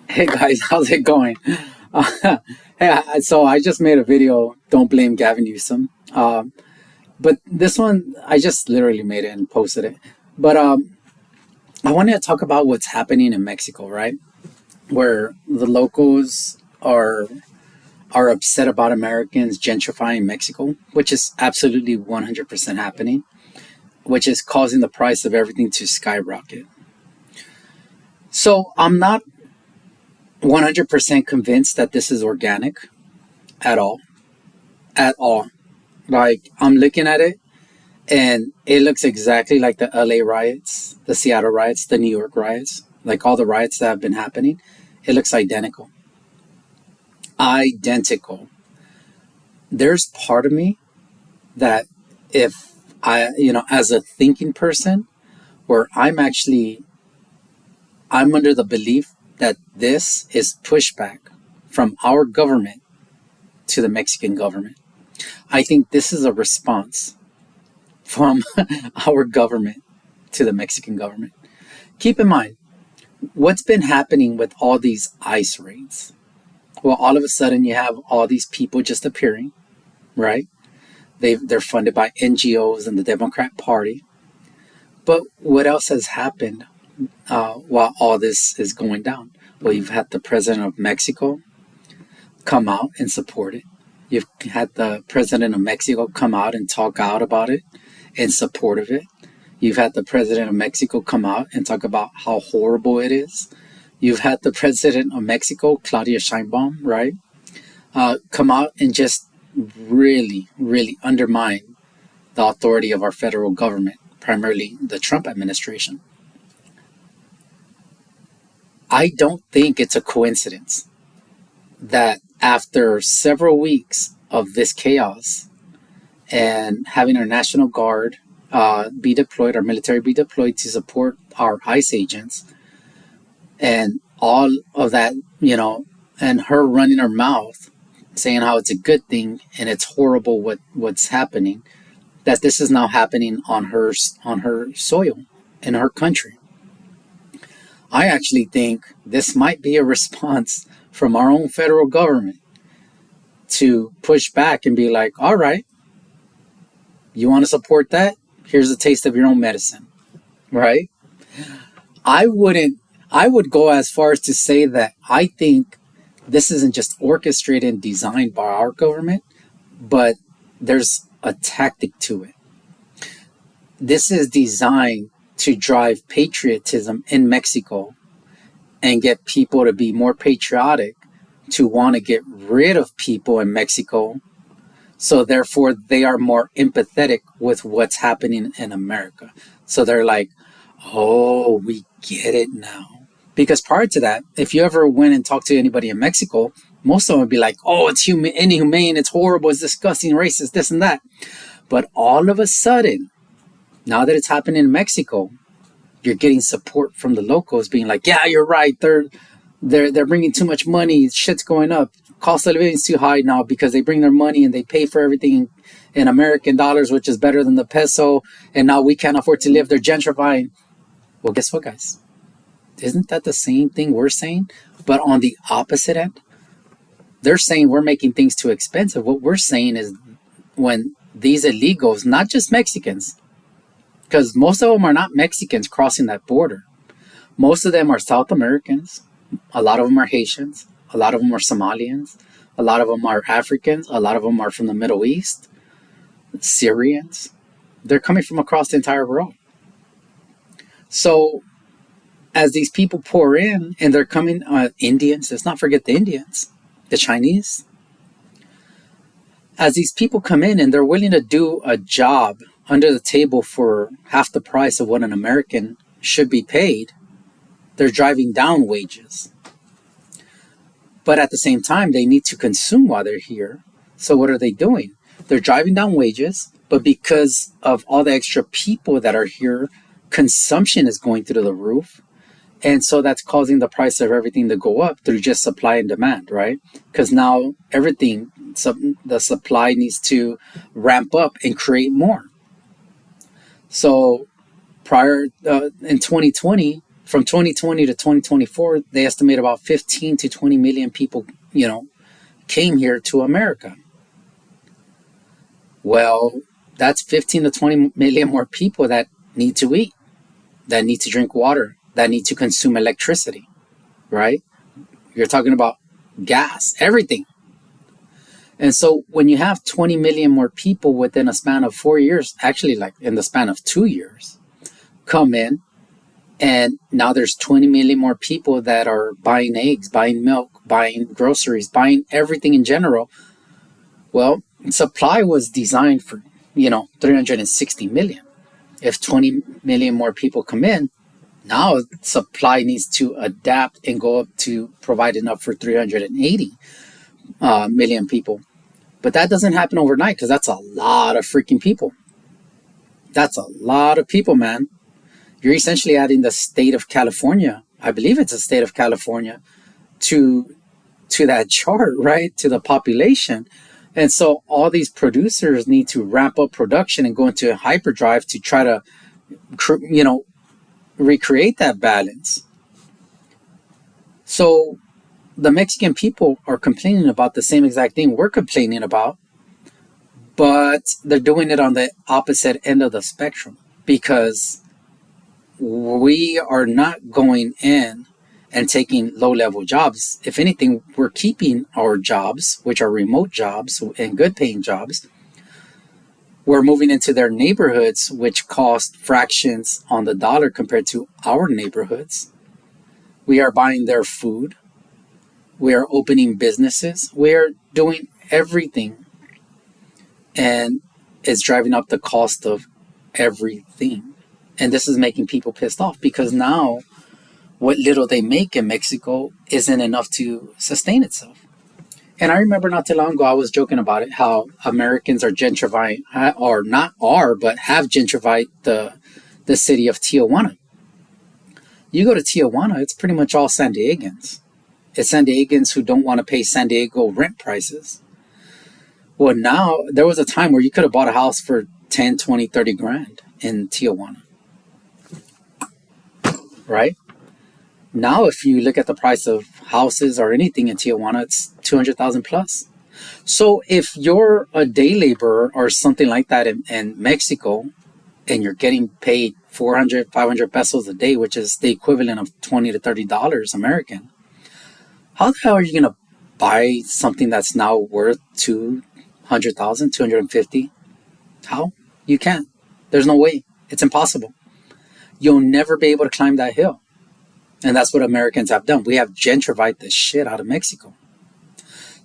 Hey guys, how's it going? So I just made a video. Don't blame Gavin Newsom. But this one, I just literally made it and posted it. But I wanted to talk about what's happening in Mexico, right? Where the locals are upset about Americans gentrifying Mexico, which is absolutely 100% happening, which is causing the price of everything to skyrocket. So I'm not 100% convinced that this is organic at all. At all. Like, I'm looking at it and it looks exactly like the LA riots, the Seattle riots, the New York riots, like all the riots that have been happening. It looks identical. Identical. There's part of me that if as a thinking person, where I'm under the belief that this is pushback from our government to the Mexican government. I think this is a response from our government to the Mexican government. Keep in mind, what's been happening with all these ICE raids? Well, all of a sudden you have all these people just appearing, right? They're funded by NGOs and the Democrat Party. But what else has happened while all this is going down? Well, you've had the president of Mexico come out and support it. You've had the president of Mexico come out and talk out about it in support of it. You've had the president of Mexico come out and talk about how horrible it is. You've had the president of Mexico, Claudia Sheinbaum, right, come out and just really, really undermine the authority of our federal government, primarily the Trump administration. I don't think it's a coincidence that after several weeks of this chaos and having our National Guard be deployed, our military be deployed to support our ICE agents, and all of that, and her running her mouth saying how it's a good thing and it's horrible what's happening, that this is now happening on her soil in her country. I actually think this might be a response from our own federal government to push back and be like, all right, you want to support that? Here's a taste of your own medicine, right? I would go as far as to say that I think this isn't just orchestrated and designed by our government, but there's a tactic to it. This is designed to drive patriotism in Mexico and get people to be more patriotic, to want to get rid of people in Mexico. So therefore, they are more empathetic with what's happening in America. So they're like, oh, we get it now. Because prior to that, if you ever went and talked to anybody in Mexico, most of them would be like, oh, it's inhumane, it's horrible, it's disgusting, racist, this and that. But all of a sudden, now that it's happening in Mexico, you're getting support from the locals being like, yeah, you're right. They're bringing too much money. Shit's going up. Cost of living is too high now because they bring their money and they pay for everything in American dollars, which is better than the peso. And now we can't afford to live. They're gentrifying. Well, guess what, guys? Isn't that the same thing we're saying? But on the opposite end, they're saying we're making things too expensive. What we're saying is when these illegals, not just Mexicans, because most of them are not Mexicans crossing that border. Most of them are South Americans. A lot of them are Haitians. A lot of them are Somalians. A lot of them are Africans. A lot of them are from the Middle East. Syrians. They're coming from across the entire world. So as these people pour in and they're coming, Indians, let's not forget the Indians, the Chinese. As these people come in and they're willing to do a job under the table for half the price of what an American should be paid, they're driving down wages. But at the same time, they need to consume while they're here. So what are they doing? They're driving down wages, but because of all the extra people that are here, consumption is going through the roof. And so that's causing the price of everything to go up through just supply and demand, right? Because now the supply needs to ramp up and create more. So in 2020, From 2020 to 2024, they estimate about 15 to 20 million people, came here to America. Well, that's 15 to 20 million more people that need to eat, that need to drink water, that need to consume electricity, right? You're talking about gas, everything. And so when you have 20 million more people within a span of 4 years, actually like in the span of 2 years, come in, and now there's 20 million more people that are buying eggs, buying milk, buying groceries, buying everything in general. Well, supply was designed for, 360 million. If 20 million more people come in, now supply needs to adapt and go up to provide enough for 380 million people. But that doesn't happen overnight, because that's a lot of freaking people. That's a lot of people, man. You're essentially adding the state of California, I believe it's the state of California, to that chart, right? To the population. And so all these producers need to ramp up production and go into a hyperdrive to try to, recreate that balance. So the Mexican people are complaining about the same exact thing we're complaining about, but they're doing it on the opposite end of the spectrum, because we are not going in and taking low-level jobs. If anything, we're keeping our jobs, which are remote jobs and good-paying jobs. We're moving into their neighborhoods, which cost fractions on the dollar compared to our neighborhoods. We are buying their food. We are opening businesses. We are doing everything. And it's driving up the cost of everything. And this is making people pissed off, because now what little they make in Mexico isn't enough to sustain itself. And I remember not too long ago, I was joking about it, how Americans are gentrifying, or not are, but have gentrified the city of Tijuana. You go to Tijuana, it's pretty much all San Diegans. It's San Diegans who don't want to pay San Diego rent prices. Well, now, there was a time where you could have bought a house for 10, 20, 30 grand in Tijuana. Right? Now, if you look at the price of houses or anything in Tijuana, it's 200,000 plus. So if you're a day laborer or something like that in Mexico, and you're getting paid 400, 500 pesos a day, which is the equivalent of $20 to $30 American, how the hell are you going to buy something that's now worth 200,000, 250? How? You can't. There's no way. It's impossible. You'll never be able to climb that hill. And that's what Americans have done. We have gentrified the shit out of Mexico.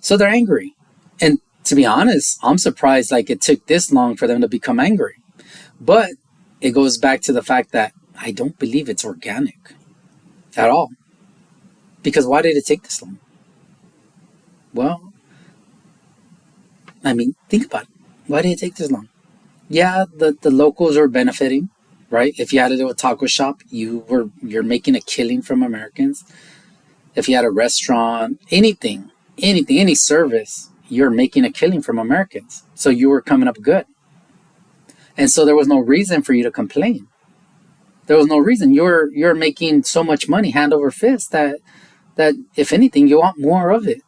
So they're angry. And to be honest, I'm surprised it took this long for them to become angry. But it goes back to the fact that I don't believe it's organic at all. Because why did it take this long? Well, think about it. Why did it take this long? Yeah, the locals are benefiting. Right? If you had a little taco shop, you're making a killing from Americans. If you had a restaurant, anything, any service, you're making a killing from Americans. So you were coming up good. And so there was no reason for you to complain. There was no reason. You're making so much money hand over fist that if anything, you want more of it.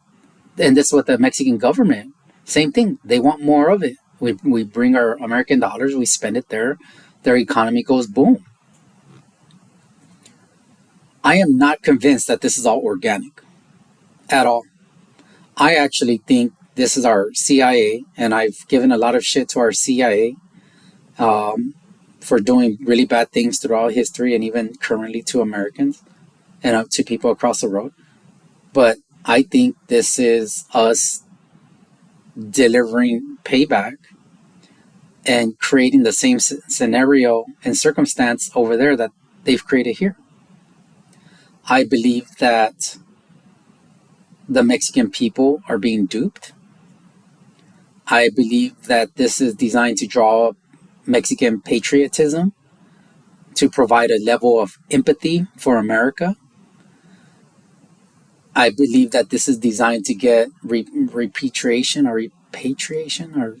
And this is what the Mexican government, same thing. They want more of it. We bring our American dollars, we spend it there. Their economy goes boom. I am not convinced that this is all organic at all. I actually think this is our CIA, and I've given a lot of shit to our CIA for doing really bad things throughout history and even currently to Americans and to people across the road. But I think this is us delivering payback and creating the same scenario and circumstance over there that they've created here. I believe that the Mexican people are being duped. I believe that this is designed to draw up Mexican patriotism, to provide a level of empathy for America. I believe that this is designed to get repatriation or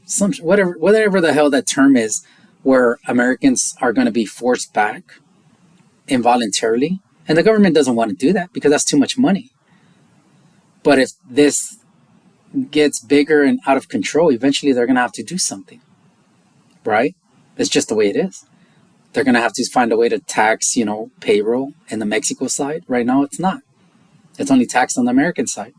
some whatever the hell that term is, where Americans are going to be forced back involuntarily And the government doesn't want to do that because that's too much money. But if this gets bigger and out of control, eventually they're going to have to do something, right? It's just the way it is. They're going to have to find a way to tax, payroll in the Mexico side. Right now, it's not. It's only taxed on the American side.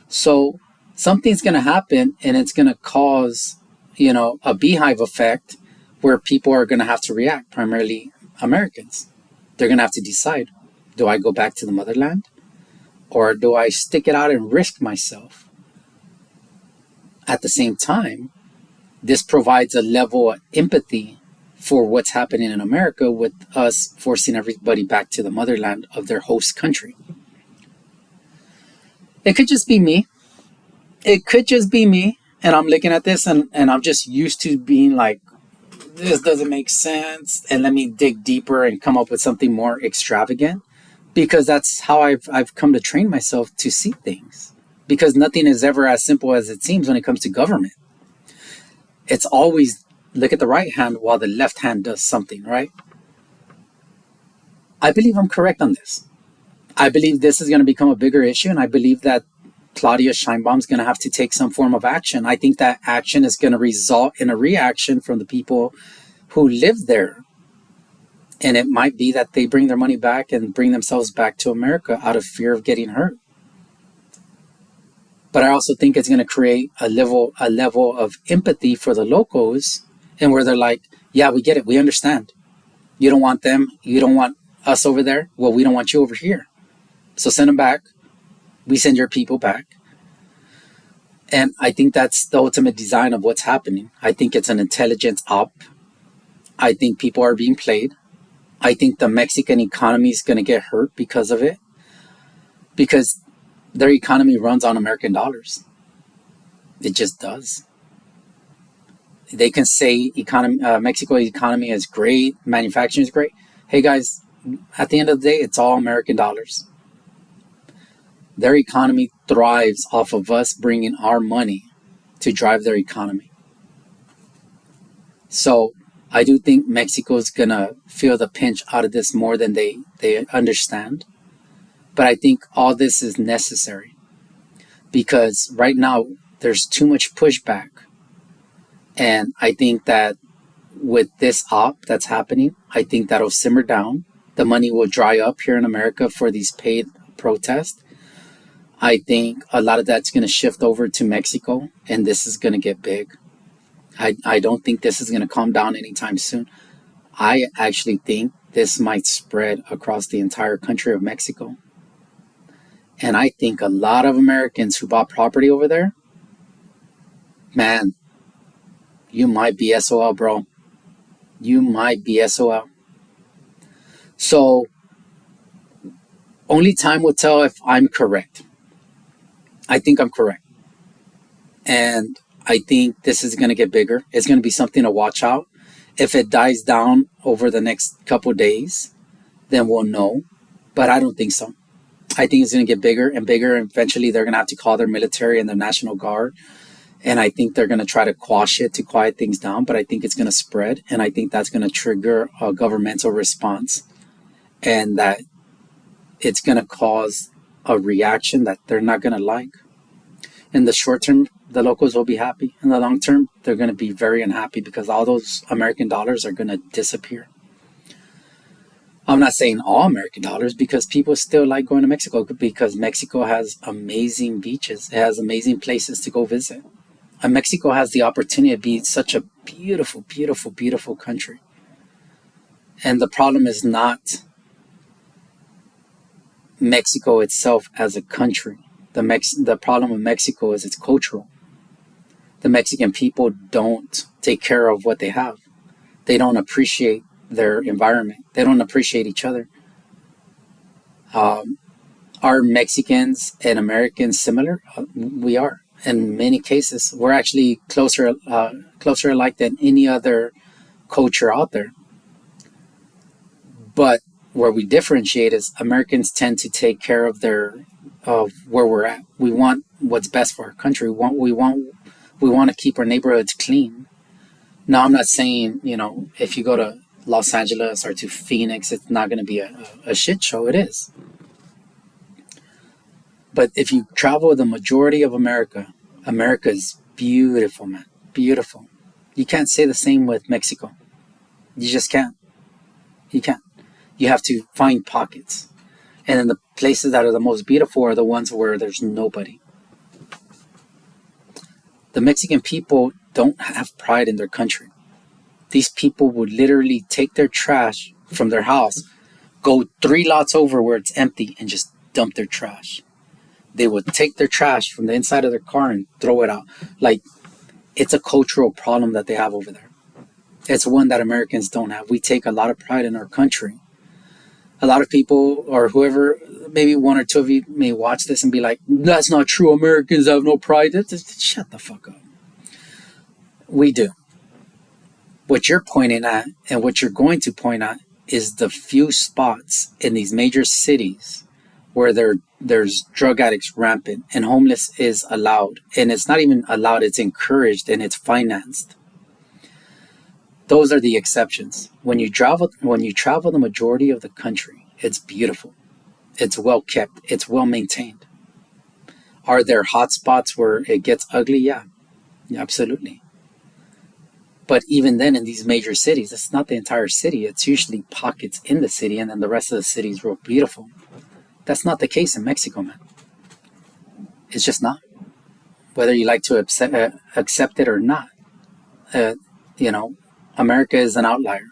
So something's going to happen, and it's going to cause, a beehive effect where people are going to have to react, primarily Americans. They're going to have to decide, do I go back to the motherland, or do I stick it out and risk myself? At the same time, this provides a level of empathy for what's happening in America with us forcing everybody back to the motherland of their host country. It could just be me. It could just be me. And I'm looking at this and I'm just used to being like, this doesn't make sense. And let me dig deeper and come up with something more extravagant. Because that's how I've come to train myself to see things. Because nothing is ever as simple as it seems when it comes to government. It's always look at the right hand while the left hand does something, right? I believe I'm correct on this. I believe this is going to become a bigger issue, and I believe that Claudia Sheinbaum is going to have to take some form of action. I think that action is going to result in a reaction from the people who live there. And it might be that they bring their money back and bring themselves back to America out of fear of getting hurt. But I also think it's going to create a level of empathy for the locals, and where they're like, yeah, we get it. We understand. You don't want them. You don't want us over there. Well, we don't want you over here. So send them back. We send your people back. And I think that's the ultimate design of what's happening. I think it's an intelligence op. I think people are being played. I think the Mexican economy is going to get hurt because of it. Because their economy runs on American dollars. It just does. They can say Mexico's economy is great, manufacturing is great. Hey guys, at the end of the day, it's all American dollars. Their economy thrives off of us bringing our money to drive their economy. So I do think Mexico is going to feel the pinch out of this more than they understand. But I think all this is necessary because right now there's too much pushback. And I think that with this op that's happening, I think that'll simmer down. The money will dry up here in America for these paid protests. I think a lot of that's going to shift over to Mexico, and this is going to get big. I don't think this is going to calm down anytime soon. I actually think this might spread across the entire country of Mexico. And I think a lot of Americans who bought property over there, man, you might be SOL, bro. You might be SOL. So, only time will tell if I'm correct. I think I'm correct. And I think this is going to get bigger. It's going to be something to watch out. If it dies down over the next couple of days, then we'll know. But I don't think so. I think it's going to get bigger and bigger. And eventually, they're going to have to call their military and their National Guard. And I think they're going to try to quash it to quiet things down. But I think it's going to spread. And I think that's going to trigger a governmental response. And that it's going to cause a reaction that they're not going to like. In the short term, the locals will be happy. In the long term, they're going to be very unhappy because all those American dollars are going to disappear. I'm not saying all American dollars because people still like going to Mexico because Mexico has amazing beaches. It has amazing places to go visit. And Mexico has the opportunity to be such a beautiful, beautiful, beautiful country. And the problem is not Mexico itself as a country. The problem with Mexico is it's cultural. The Mexican people don't take care of what they have. They don't appreciate their environment. They don't appreciate each other. Are Mexicans and Americans similar? We are. In many cases, we're actually closer alike than any other culture out there. But where we differentiate is Americans tend to take care of where we're at. We want what's best for our country. We want to keep our neighborhoods clean. Now, I'm not saying, if you go to Los Angeles or to Phoenix, it's not going to be a shit show. It is. But if you travel the majority of America, America is beautiful, man. Beautiful. You can't say the same with Mexico. You just can't. You can't. You have to find pockets. And then the places that are the most beautiful are the ones where there's nobody. The Mexican people don't have pride in their country. These people would literally take their trash from their house, go 3 lots over where it's empty, and just dump their trash. They would take their trash from the inside of their car and throw it out. Like, it's a cultural problem that they have over there. It's one that Americans don't have. We take a lot of pride in our country. A lot of people, or whoever, maybe one or two of you may watch this and be like, that's not true. Americans have no pride. Shut the fuck up. We do. What you're pointing at and what you're going to point at is the few spots in these major cities where there's drug addicts rampant and homeless is allowed. And it's not even allowed, it's encouraged and it's financed. Those are the exceptions. When you travel the majority of the country, it's beautiful. It's well kept. It's well maintained. Are there hot spots where it gets ugly? Yeah, absolutely. But even then, in these major cities, it's not the entire city. It's usually pockets in the city, and then the rest of the city is real beautiful. That's not the case in Mexico, man. It's just not. Whether you like to accept it or not, America is an outlier.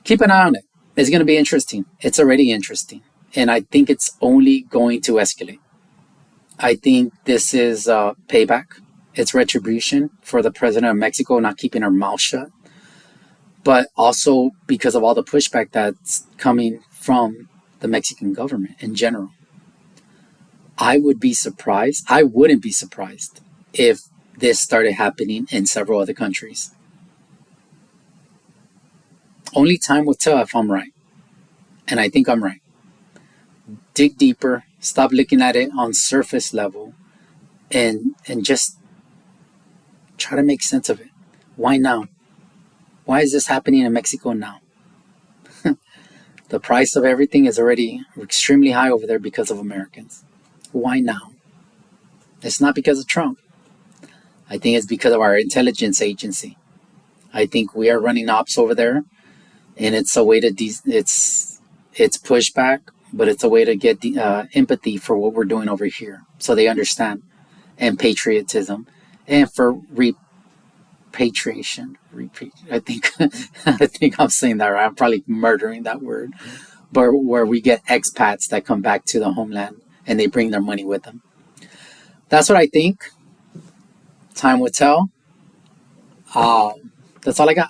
Keep an eye on it. It's going to be interesting. It's already interesting. And I think it's only going to escalate. I think this is payback. It's retribution for the president of Mexico not keeping her mouth shut. But also because of all the pushback that's coming from the Mexican government in general. I wouldn't be surprised if this started happening in several other countries. Only time will tell if I'm right. And I think I'm right. Dig deeper, stop looking at it on surface level, and just try to make sense of it. Why now? Why is this happening in Mexico now? The price of everything is already extremely high over there because of Americans. Why now? It's not because of Trump. I think it's because of our intelligence agency. I think we are running ops over there, and it's a way to it's pushback, but it's a way to get empathy for what we're doing over here, so they understand, and patriotism, and for repatriation. I think I think I'm saying that right. I'm probably murdering that word, but where we get expats that come back to the homeland and they bring their money with them. That's what I think. Time will tell. That's all I got.